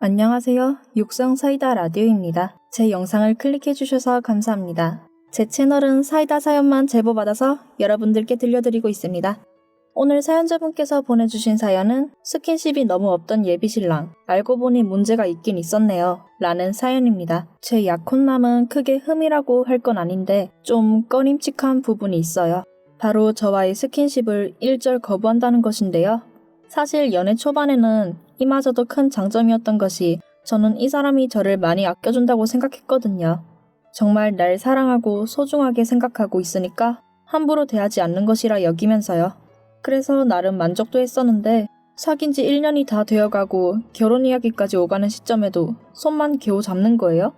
안녕하세요. 육성사이다 라디오입니다. 제 영상을 클릭해주셔서 감사합니다. 제 채널은 사이다 사연만 제보받아서 여러분들께 들려드리고 있습니다. 오늘 사연자분께서 보내주신 사연은 스킨십이 너무 없던 예비신랑, 알고 보니 문제가 있긴 있었네요. 라는 사연입니다. 제 약혼남은 크게 흠이라고 할 건 아닌데 좀 꺼림칙한 부분이 있어요. 바로 저와의 스킨십을 일절 거부한다는 것인데요. 사실 연애 초반에는 이마저도 큰 장점이었던 것이 저는 이 사람이 저를 많이 아껴준다고 생각했거든요. 정말 날 사랑하고 소중하게 생각하고 있으니까 함부로 대하지 않는 것이라 여기면서요. 그래서 나름 만족도 했었는데 사귄 지 1년이 다 되어가고 결혼 이야기까지 오가는 시점에도 손만 겨우 잡는 거예요.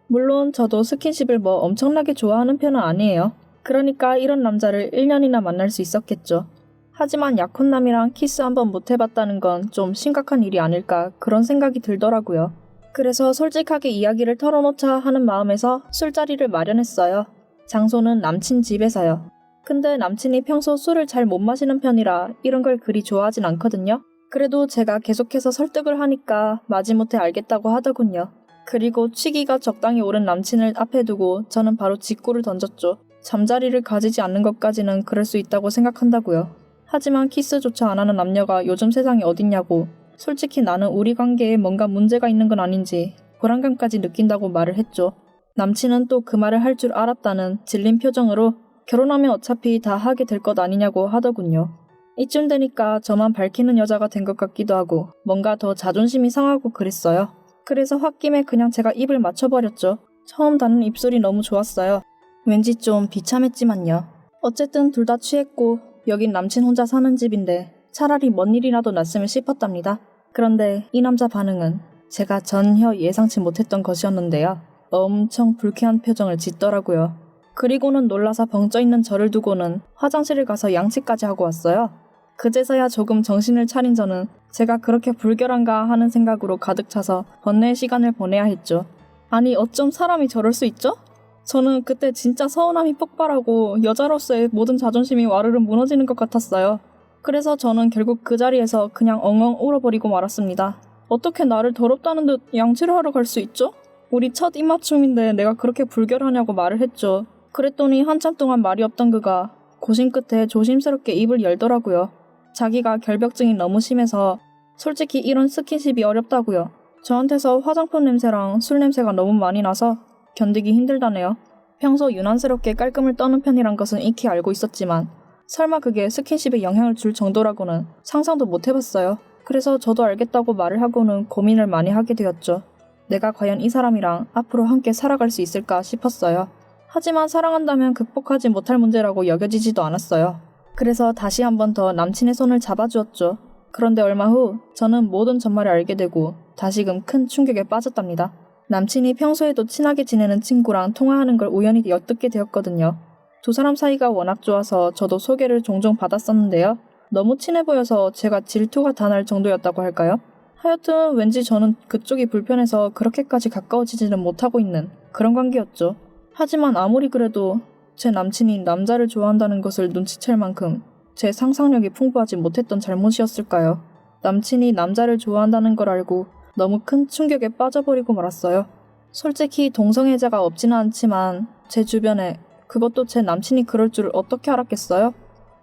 물론 저도 스킨십을 뭐 엄청나게 좋아하는 편은 아니에요. 그러니까 이런 남자를 1년이나 만날 수 있었겠죠. 하지만 약혼남이랑 키스 한번 못 해봤다는 건 좀 심각한 일이 아닐까 그런 생각이 들더라고요. 그래서 솔직하게 이야기를 털어놓자 하는 마음에서 술자리를 마련했어요. 장소는 남친 집에서요. 근데 남친이 평소 술을 잘 못 마시는 편이라 이런 걸 그리 좋아하진 않거든요. 그래도 제가 계속해서 설득을 하니까 마지못해 알겠다고 하더군요. 그리고 취기가 적당히 오른 남친을 앞에 두고 저는 바로 직구를 던졌죠. 잠자리를 가지지 않는 것까지는 그럴 수 있다고 생각한다고요. 하지만 키스조차 안 하는 남녀가 요즘 세상에 어딨냐고. 솔직히 나는 우리 관계에 뭔가 문제가 있는 건 아닌지 불안감까지 느낀다고 말을 했죠. 남친은 또 그 말을 할 줄 알았다는 질린 표정으로 결혼하면 어차피 다 하게 될 것 아니냐고 하더군요. 이쯤 되니까 저만 밝히는 여자가 된 것 같기도 하고 뭔가 더 자존심이 상하고 그랬어요. 그래서 홧김에 그냥 제가 입을 맞춰버렸죠. 처음 닿는 입술이 너무 좋았어요. 왠지 좀 비참했지만요. 어쨌든 둘 다 취했고 여긴 남친 혼자 사는 집인데 차라리 뭔 일이라도 났으면 싶었답니다. 그런데 이 남자 반응은 제가 전혀 예상치 못했던 것이었는데요. 엄청 불쾌한 표정을 짓더라고요. 그리고는 놀라서 벙쪄있는 저를 두고는 화장실을 가서 양치까지 하고 왔어요. 그제서야 조금 정신을 차린 저는 제가 그렇게 불결한가 하는 생각으로 가득 차서 번뇌의 시간을 보내야 했죠. 아니 어쩜 사람이 저럴 수 있죠? 저는 그때 진짜 서운함이 폭발하고 여자로서의 모든 자존심이 와르르 무너지는 것 같았어요. 그래서 저는 결국 그 자리에서 그냥 엉엉 울어버리고 말았습니다. 어떻게 나를 더럽다는 듯 양치를 하러 갈 수 있죠? 우리 첫 입맞춤인데 내가 그렇게 불결하냐고 말을 했죠. 그랬더니 한참 동안 말이 없던 그가 고심 끝에 조심스럽게 입을 열더라고요. 자기가 결벽증이 너무 심해서 솔직히 이런 스킨십이 어렵다고요. 저한테서 화장품 냄새랑 술 냄새가 너무 많이 나서 견디기 힘들다네요. 평소 유난스럽게 깔끔을 떠는 편이란 것은 익히 알고 있었지만 설마 그게 스킨십에 영향을 줄 정도라고는 상상도 못 해봤어요. 그래서 저도 알겠다고 말을 하고는 고민을 많이 하게 되었죠. 내가 과연 이 사람이랑 앞으로 함께 살아갈 수 있을까 싶었어요. 하지만 사랑한다면 극복하지 못할 문제라고 여겨지지도 않았어요. 그래서 다시 한 번 더 남친의 손을 잡아주었죠. 그런데 얼마 후 저는 모든 전말을 알게 되고 다시금 큰 충격에 빠졌답니다. 남친이 평소에도 친하게 지내는 친구랑 통화하는 걸 우연히 엿듣게 되었거든요. 두 사람 사이가 워낙 좋아서 저도 소개를 종종 받았었는데요. 너무 친해 보여서 제가 질투가 다 날 정도였다고 할까요? 하여튼 왠지 저는 그쪽이 불편해서 그렇게까지 가까워지지는 못하고 있는 그런 관계였죠. 하지만 아무리 그래도 제 남친이 남자를 좋아한다는 것을 눈치챌 만큼 제 상상력이 풍부하지 못했던 잘못이었을까요? 남친이 남자를 좋아한다는 걸 알고 너무 큰 충격에 빠져버리고 말았어요. 솔직히 동성애자가 없지는 않지만 제 주변에 그것도 제 남친이 그럴 줄 어떻게 알았겠어요?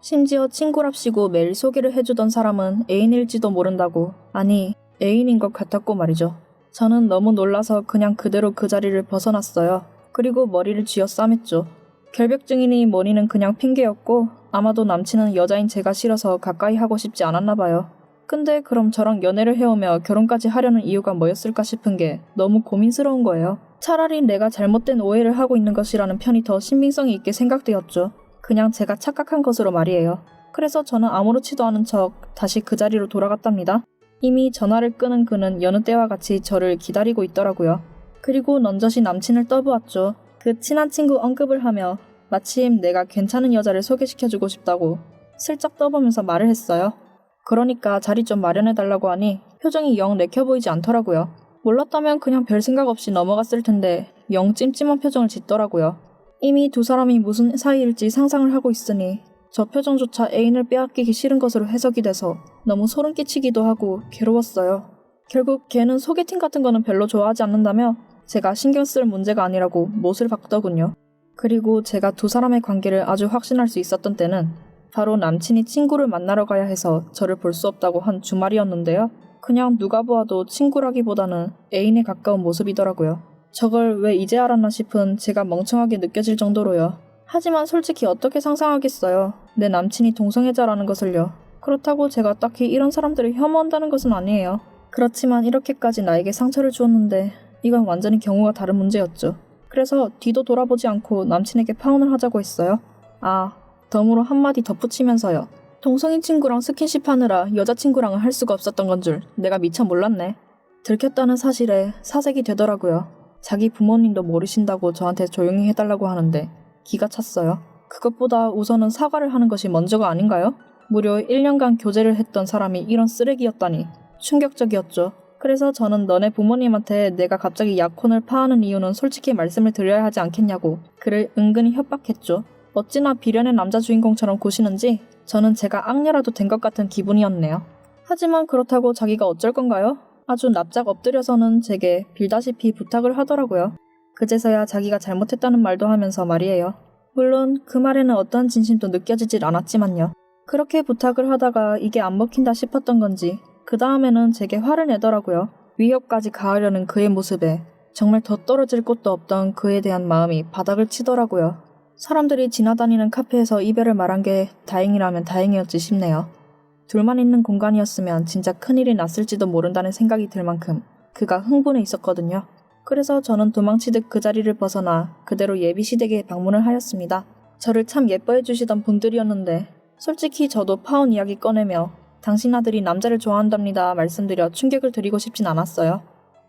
심지어 친구랍시고 매일 소개를 해주던 사람은 애인일지도 모른다고. 아니 애인인 것 같았고 말이죠. 저는 너무 놀라서 그냥 그대로 그 자리를 벗어났어요. 그리고 머리를 쥐어 싸맸죠. 결벽증이니 뭐니는 그냥 핑계였고 아마도 남친은 여자인 제가 싫어서 가까이 하고 싶지 않았나 봐요. 근데 그럼 저랑 연애를 해오며 결혼까지 하려는 이유가 뭐였을까 싶은 게 너무 고민스러운 거예요. 차라리 내가 잘못된 오해를 하고 있는 것이라는 편이 더 신빙성이 있게 생각되었죠. 그냥 제가 착각한 것으로 말이에요. 그래서 저는 아무렇지도 않은 척 다시 그 자리로 돌아갔답니다. 이미 전화를 끊은 그는 여느 때와 같이 저를 기다리고 있더라고요. 그리고 넌저시 남친을 떠보았죠. 그 친한 친구 언급을 하며 마침 내가 괜찮은 여자를 소개시켜주고 싶다고 슬쩍 떠보면서 말을 했어요. 그러니까 자리 좀 마련해달라고 하니 표정이 영 내켜 보이지 않더라고요. 몰랐다면 그냥 별 생각 없이 넘어갔을 텐데 영 찜찜한 표정을 짓더라고요. 이미 두 사람이 무슨 사이일지 상상을 하고 있으니 저 표정조차 애인을 빼앗기기 싫은 것으로 해석이 돼서 너무 소름 끼치기도 하고 괴로웠어요. 결국 걔는 소개팅 같은 거는 별로 좋아하지 않는다며 제가 신경 쓸 문제가 아니라고 못을 박더군요. 그리고 제가 두 사람의 관계를 아주 확신할 수 있었던 때는 바로 남친이 친구를 만나러 가야 해서 저를 볼 수 없다고 한 주말이었는데요. 그냥 누가 보아도 친구라기보다는 애인에 가까운 모습이더라고요. 저걸 왜 이제 알았나 싶은 제가 멍청하게 느껴질 정도로요. 하지만 솔직히 어떻게 상상하겠어요. 내 남친이 동성애자라는 것을요. 그렇다고 제가 딱히 이런 사람들을 혐오한다는 것은 아니에요. 그렇지만 이렇게까지 나에게 상처를 주었는데 이건 완전히 경우가 다른 문제였죠. 그래서 뒤도 돌아보지 않고 남친에게 파혼을 하자고 했어요. 덤으로 한마디 덧붙이면서요. 동성애 친구랑 스킨십 하느라 여자친구랑은 할 수가 없었던 건 줄 내가 미처 몰랐네. 들켰다는 사실에 사색이 되더라고요. 자기 부모님도 모르신다고 저한테 조용히 해달라고 하는데 기가 찼어요. 그것보다 우선은 사과를 하는 것이 먼저가 아닌가요? 무려 1년간 교제를 했던 사람이 이런 쓰레기였다니 충격적이었죠. 그래서 저는 너네 부모님한테 내가 갑자기 약혼을 파하는 이유는 솔직히 말씀을 드려야 하지 않겠냐고 그를 은근히 협박했죠. 어찌나 비련의 남자 주인공처럼 구시는지 저는 제가 악녀라도 된 것 같은 기분이었네요. 하지만 그렇다고 자기가 어쩔 건가요? 아주 납작 엎드려서는 제게 빌다시피 부탁을 하더라고요. 그제서야 자기가 잘못했다는 말도 하면서 말이에요. 물론 그 말에는 어떠한 진심도 느껴지질 않았지만요. 그렇게 부탁을 하다가 이게 안 먹힌다 싶었던 건지 그 다음에는 제게 화를 내더라고요. 위협까지 가하려는 그의 모습에 정말 더 떨어질 곳도 없던 그에 대한 마음이 바닥을 치더라고요. 사람들이 지나다니는 카페에서 이별을 말한 게 다행이라면 다행이었지 싶네요. 둘만 있는 공간이었으면 진짜 큰일이 났을지도 모른다는 생각이 들 만큼 그가 흥분해 있었거든요. 그래서 저는 도망치듯 그 자리를 벗어나 그대로 예비시댁에 방문을 하였습니다. 저를 참 예뻐해 주시던 분들이었는데 솔직히 저도 파혼 이야기 꺼내며 당신 아들이 남자를 좋아한답니다 말씀드려 충격을 드리고 싶진 않았어요.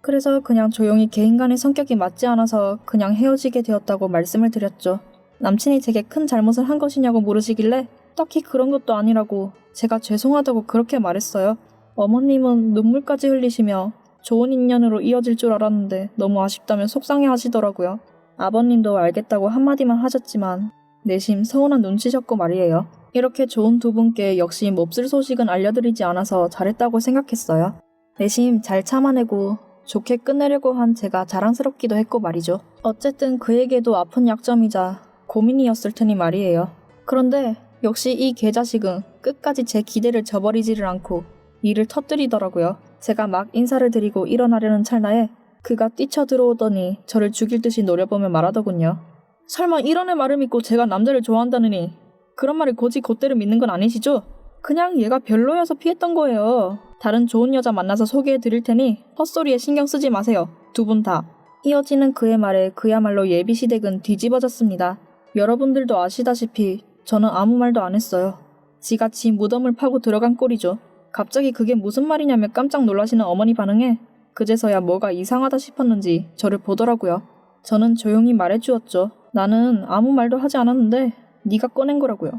그래서 그냥 조용히 개인 간의 성격이 맞지 않아서 그냥 헤어지게 되었다고 말씀을 드렸죠. 남친이 제게 큰 잘못을 한 것이냐고 물으시길래 딱히 그런 것도 아니라고 제가 죄송하다고 그렇게 말했어요. 어머님은 눈물까지 흘리시며 좋은 인연으로 이어질 줄 알았는데 너무 아쉽다며 속상해 하시더라고요. 아버님도 알겠다고 한마디만 하셨지만 내심 서운한 눈치셨고 말이에요. 이렇게 좋은 두 분께 역시 몹쓸 소식은 알려드리지 않아서 잘했다고 생각했어요. 내심 잘 참아내고 좋게 끝내려고 한 제가 자랑스럽기도 했고 말이죠. 어쨌든 그에게도 아픈 약점이자 고민이었을 테니 말이에요. 그런데 역시 이 개자식은 끝까지 제 기대를 저버리지를 않고 일을 터뜨리더라고요. 제가 막 인사를 드리고 일어나려는 찰나에 그가 뛰쳐들어오더니 저를 죽일 듯이 노려보며 말하더군요. 설마 이런 애 말을 믿고 제가 남자를 좋아한다느니 그런 말을 곧이 곧대로 믿는 건 아니시죠? 그냥 얘가 별로여서 피했던 거예요. 다른 좋은 여자 만나서 소개해드릴 테니 헛소리에 신경 쓰지 마세요. 두 분 다. 이어지는 그의 말에 그야말로 예비시댁은 뒤집어졌습니다. 여러분들도 아시다시피 저는 아무 말도 안 했어요. 지가 지 무덤을 파고 들어간 꼴이죠. 갑자기 그게 무슨 말이냐며 깜짝 놀라시는 어머니 반응에 그제서야 뭐가 이상하다 싶었는지 저를 보더라고요. 저는 조용히 말해주었죠. 나는 아무 말도 하지 않았는데 네가 꺼낸 거라고요.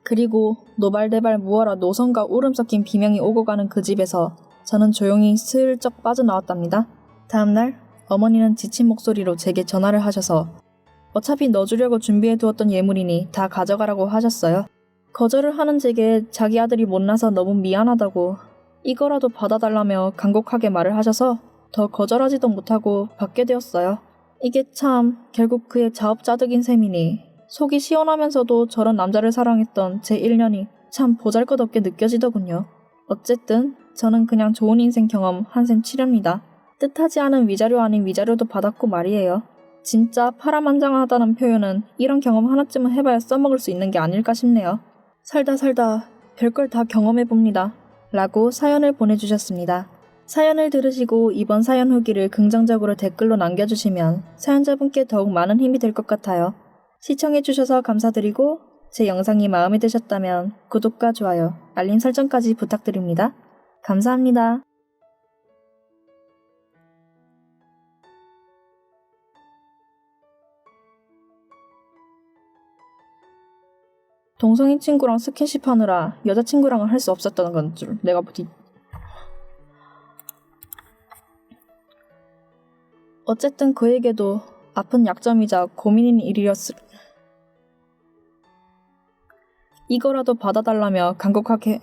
그리고 노발대발 무어라 노성과 울음 섞인 비명이 오고 가는 그 집에서 저는 조용히 슬쩍 빠져나왔답니다. 다음날 어머니는 지친 목소리로 제게 전화를 하셔서 어차피 넣어주려고 준비해두었던 예물이니 다 가져가라고 하셨어요. 거절을 하는 제게 자기 아들이 못나서 너무 미안하다고 이거라도 받아달라며 간곡하게 말을 하셔서 더 거절하지도 못하고 받게 되었어요. 이게 참 결국 그의 자업자득인 셈이니 속이 시원하면서도 저런 남자를 사랑했던 제 1년이 참 보잘것없게 느껴지더군요. 어쨌든 저는 그냥 좋은 인생 경험 한 셈 치렵니다. 뜻하지 않은 위자료 아닌 위자료도 받았고 말이에요. 진짜 파란만장하다는 표현은 이런 경험 하나쯤은 해봐야 써먹을 수 있는 게 아닐까 싶네요. 살다 별걸 다 경험해봅니다. 라고 사연을 보내주셨습니다. 사연을 들으시고 이번 사연 후기를 긍정적으로 댓글로 남겨주시면 사연자분께 더욱 많은 힘이 될 것 같아요. 시청해주셔서 감사드리고 제 영상이 마음에 드셨다면 구독과 좋아요, 알림 설정까지 부탁드립니다. 감사합니다. 동성인 친구랑 스킨십 하느라 여자친구랑은 할 수 없었다는 건 줄 내가 어쨌든 그에게도 아픈 약점이자 고민인 일이었을 이거라도 받아달라며 간곡하게